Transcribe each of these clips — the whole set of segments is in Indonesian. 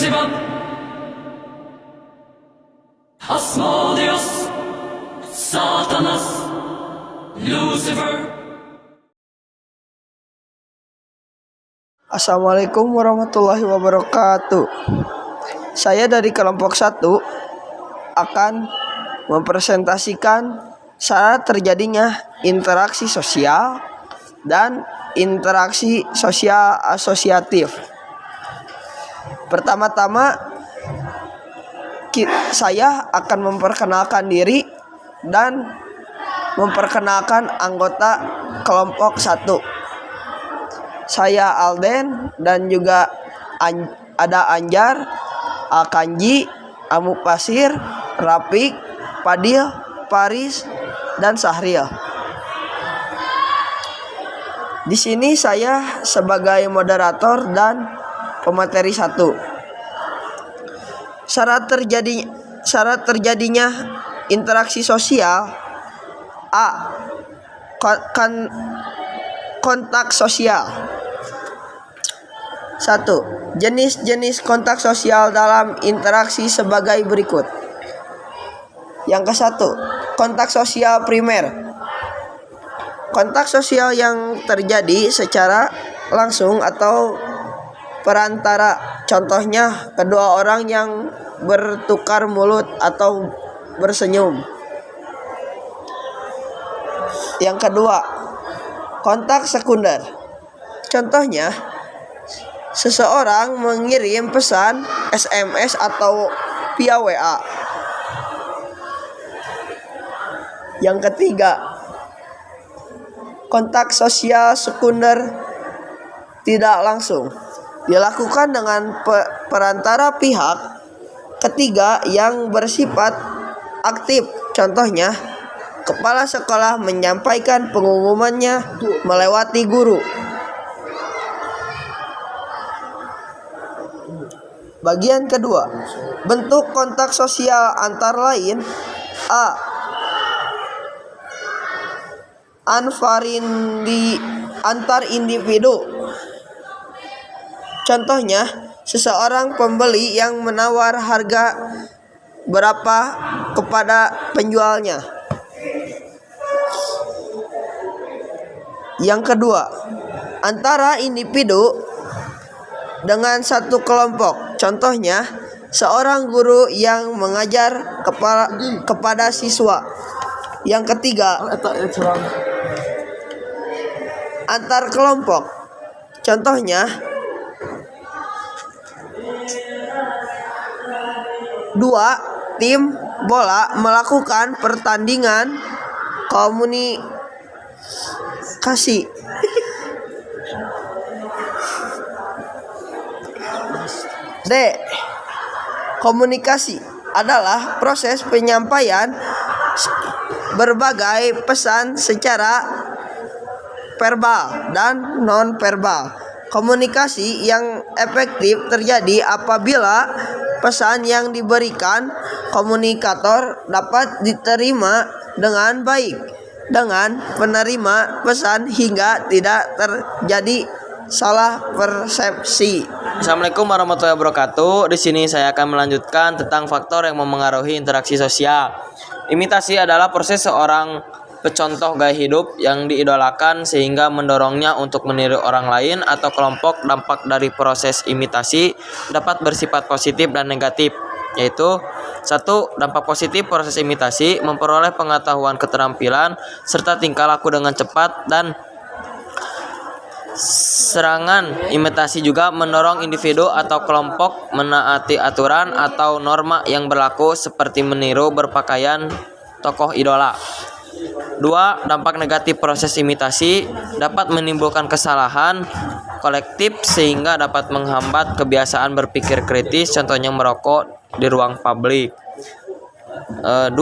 Beelzebub, Asmodeus, Satanas, Lucifer. Assalamualaikum warahmatullahi wabarakatuh. Saya dari kelompok 1 akan mempresentasikan syarat terjadinya interaksi sosial dan interaksi sosial asosiatif. Pertama-tama saya akan memperkenalkan diri dan memperkenalkan anggota kelompok 1. Saya Alden dan juga ada Anjar, Akanji, Amupasir, Rapik, Padil, Paris, dan Sahril. Di sini saya sebagai moderator dan pemateri 1. Syarat terjadinya interaksi sosial. A. Kontak sosial. 1. Jenis-jenis kontak sosial dalam interaksi sebagai berikut. Yang ke-1, kontak sosial primer. Kontak sosial yang terjadi secara langsung atau perantara. Contohnya, kedua orang yang bertukar mulut atau bersenyum. Yang kedua, kontak sekunder. Contohnya, seseorang mengirim pesan SMS atau via WA. Yang ketiga, kontak sosial sekunder tidak langsung. Dilakukan dengan perantara pihak ketiga yang bersifat aktif. Contohnya, kepala sekolah menyampaikan pengumumannya melewati guru. Bagian kedua, bentuk kontak sosial antara lain. A. Antar individu. Contohnya, seseorang pembeli yang menawar harga berapa kepada penjualnya. Yang kedua, antara individu dengan satu kelompok. Contohnya, seorang guru yang mengajar kepada siswa. Yang ketiga, antar kelompok. Contohnya, 2 tim bola melakukan pertandingan komunikasi. D. Komunikasi adalah proses penyampaian berbagai pesan secara verbal dan non-verbal. Komunikasi yang efektif terjadi apabila pesan yang diberikan komunikator dapat diterima dengan baik dengan penerima pesan hingga tidak terjadi salah persepsi. Assalamualaikum warahmatullahi wabarakatuh. Di sini saya akan melanjutkan tentang faktor yang memengaruhi interaksi sosial. Imitasi adalah proses seorang pecontoh gaya hidup yang diidolakan sehingga mendorongnya untuk meniru orang lain atau kelompok. Dampak dari proses imitasi dapat bersifat positif dan negatif, yaitu 1. Dampak positif proses imitasi memperoleh pengetahuan, keterampilan, serta tingkah laku dengan cepat dan serangan. Imitasi juga mendorong individu atau kelompok menaati aturan atau norma yang berlaku seperti meniru berpakaian tokoh idola. 2. Dampak negatif proses imitasi dapat menimbulkan kesalahan kolektif sehingga dapat menghambat kebiasaan berpikir kritis, contohnya merokok di ruang publik. 2.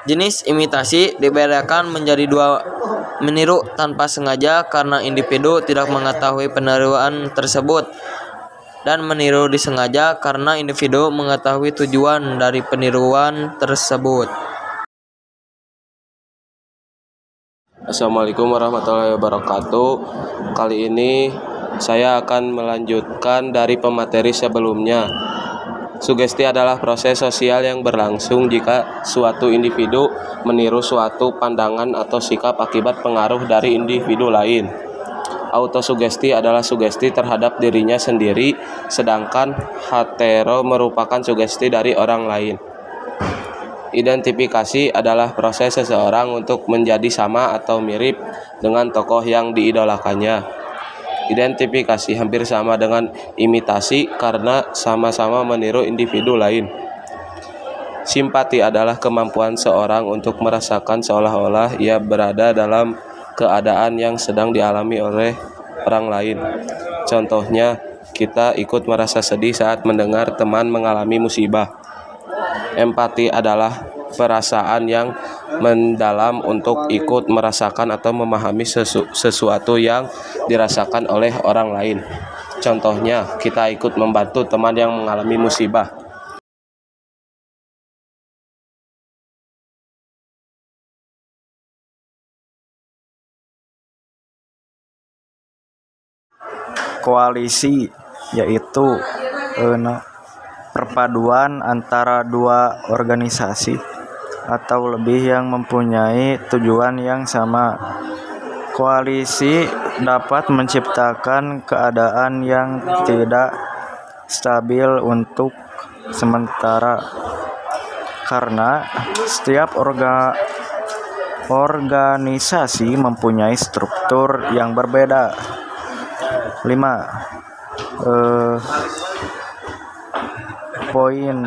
Jenis imitasi dibedakan menjadi 2. Meniru tanpa sengaja karena individu tidak mengetahui peniruan tersebut, dan meniru disengaja karena individu mengetahui tujuan dari peniruan tersebut. Assalamualaikum warahmatullahi wabarakatuh. Kali ini Saya akan melanjutkan dari pemateri sebelumnya. Sugesti adalah proses sosial yang berlangsung jika suatu individu meniru suatu pandangan atau sikap akibat pengaruh dari individu lain. Autosugesti adalah sugesti terhadap dirinya sendiri, sedangkan hetero merupakan sugesti dari orang lain. Identifikasi adalah proses seseorang untuk menjadi sama atau mirip dengan tokoh yang diidolakannya. Identifikasi hampir sama dengan imitasi karena sama-sama meniru individu lain. Simpati adalah kemampuan seorang untuk merasakan seolah-olah ia berada dalam keadaan yang sedang dialami oleh orang lain. Contohnya, kita ikut merasa sedih saat mendengar teman mengalami musibah. Empati adalah perasaan yang mendalam untuk ikut merasakan atau memahami sesuatu yang dirasakan oleh orang lain. Contohnya, kita ikut membantu teman yang mengalami musibah. Koalisi yaitu perpaduan antara dua organisasi atau lebih yang mempunyai tujuan yang sama. Koalisi dapat menciptakan keadaan yang tidak stabil untuk sementara karena setiap organisasi mempunyai struktur yang berbeda. 5. Poin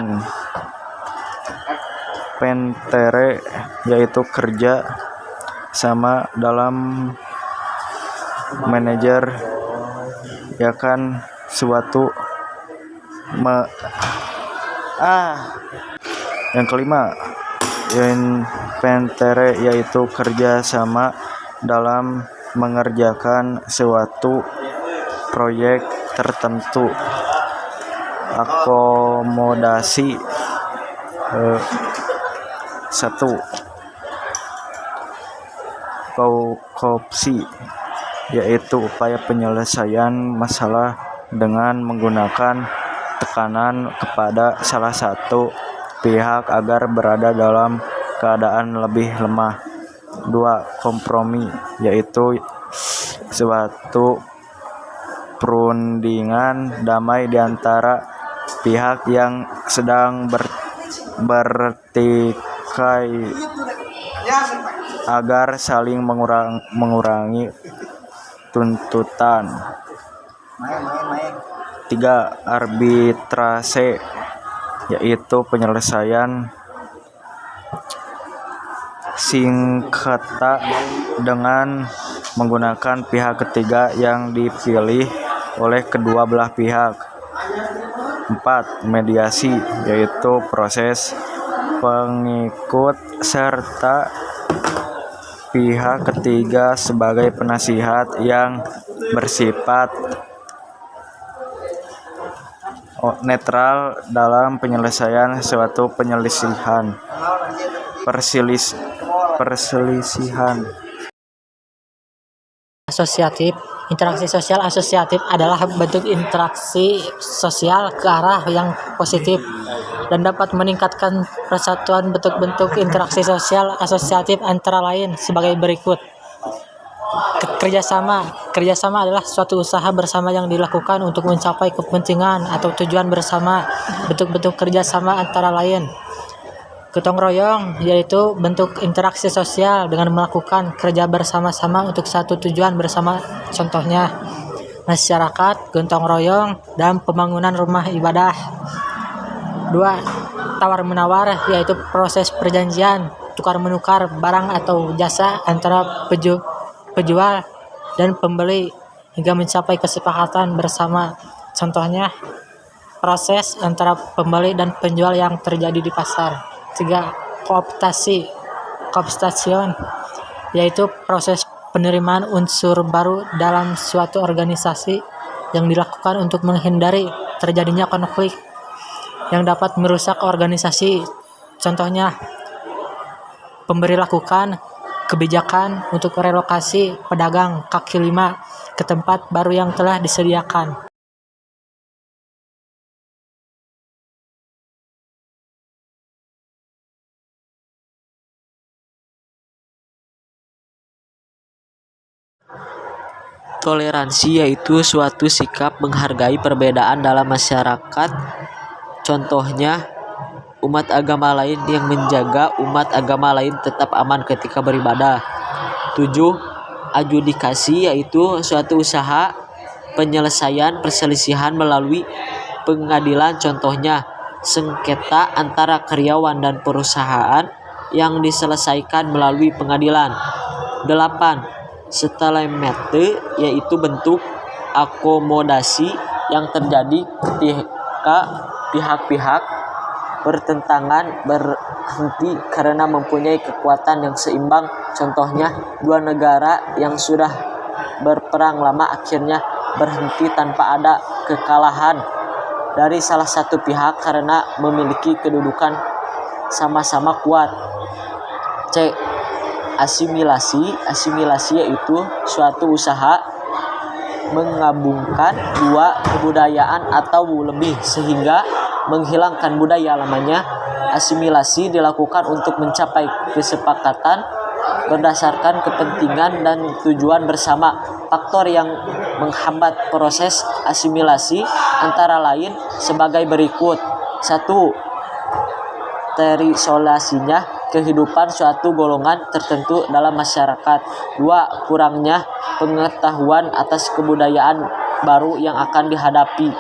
pentere yaitu kerja sama dalam manajer ya kan suatu yang kelima, pentere yaitu kerja sama dalam mengerjakan suatu proyek tertentu. Akomodasi 1. Koopsi yaitu upaya penyelesaian masalah dengan menggunakan tekanan kepada salah satu pihak agar berada dalam keadaan lebih lemah. 2. Kompromi yaitu suatu perundingan damai di antara pihak yang sedang bertikai agar saling mengurangi tuntutan. 3. Arbitrase yaitu penyelesaian sengketa dengan menggunakan pihak ketiga yang dipilih oleh kedua belah pihak. 4. Mediasi yaitu proses pengikut serta pihak ketiga sebagai penasihat yang bersifat netral dalam penyelesaian suatu perselisihan. Asosiatif. Interaksi sosial asosiatif adalah bentuk interaksi sosial ke arah yang positif dan dapat meningkatkan persatuan. Bentuk-bentuk interaksi sosial asosiatif antara lain sebagai berikut. Kerjasama. Kerjasama adalah suatu usaha bersama yang dilakukan untuk mencapai kepentingan atau tujuan bersama. Bentuk-bentuk kerjasama antara lain. Gotong royong yaitu bentuk interaksi sosial dengan melakukan kerja bersama-sama untuk satu tujuan bersama. Contohnya masyarakat, gotong royong, dan pembangunan rumah ibadah. 2. Tawar-menawar yaitu proses perjanjian tukar-menukar barang atau jasa antara penjual dan pembeli hingga mencapai kesepakatan bersama. Contohnya proses antara pembeli dan penjual yang terjadi di pasar. 3. Kooptation yaitu proses penerimaan unsur baru dalam suatu organisasi yang dilakukan untuk menghindari terjadinya konflik yang dapat merusak organisasi. Contohnya pemberi lakukan kebijakan untuk relokasi pedagang kaki lima ke tempat baru yang telah disediakan. Toleransi yaitu suatu sikap menghargai perbedaan dalam masyarakat. Contohnya, umat agama lain yang menjaga umat agama lain tetap aman ketika beribadah. 7. Adjudikasi yaitu suatu usaha penyelesaian perselisihan melalui pengadilan. Contohnya, sengketa antara karyawan dan perusahaan yang diselesaikan melalui pengadilan. 8. Stalemate yaitu bentuk akomodasi yang terjadi ketika pihak-pihak bertentangan berhenti karena mempunyai kekuatan yang seimbang. Contohnya, dua negara yang sudah berperang lama akhirnya berhenti tanpa ada kekalahan dari salah satu pihak karena memiliki kedudukan sama-sama kuat. C. Asimilasi yaitu suatu usaha menggabungkan dua kebudayaan atau lebih sehingga menghilangkan budaya lamanya. Asimilasi dilakukan untuk mencapai kesepakatan berdasarkan kepentingan dan tujuan bersama. Faktor yang menghambat proses asimilasi antara lain sebagai berikut. 1. Terisolasinya kehidupan suatu golongan tertentu dalam masyarakat. 2. Kurangnya pengetahuan atas kebudayaan baru yang akan dihadapi.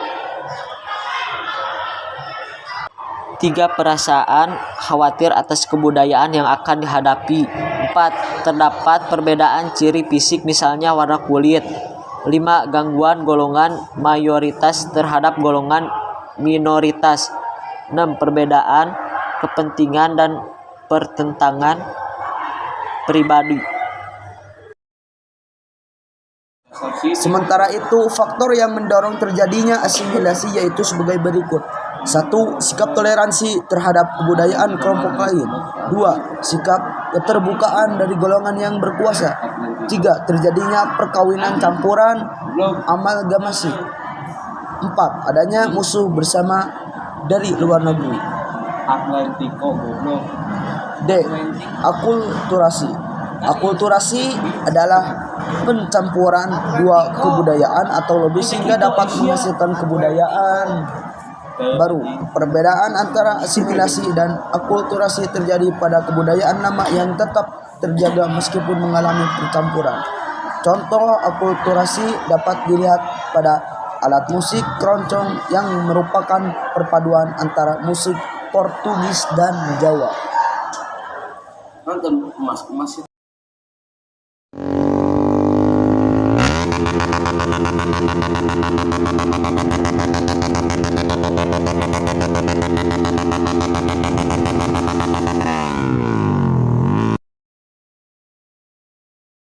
3. Perasaan khawatir atas kebudayaan yang akan dihadapi. 4. Terdapat perbedaan ciri fisik misalnya warna kulit. 5. Gangguan golongan mayoritas terhadap golongan minoritas. 6. Perbedaan kepentingan dan pertentangan pribadi. Sementara itu, faktor yang mendorong terjadinya asimilasi yaitu sebagai berikut. 1. Sikap toleransi terhadap kebudayaan kelompok lain. 2. Sikap keterbukaan dari golongan yang berkuasa. 3. Terjadinya perkawinan campuran amalgamasi. 4. Adanya musuh bersama dari luar negeri. D. Akulturasi. Akulturasi adalah pencampuran dua kebudayaan atau lebih sehingga dapat menghasilkan kebudayaan baru. Perbedaan antara asimilasi dan akulturasi terjadi pada kebudayaan lama yang tetap terjaga meskipun mengalami percampuran. Contoh akulturasi dapat dilihat pada alat musik keroncong yang merupakan perpaduan antara musik Portugis dan Jawa.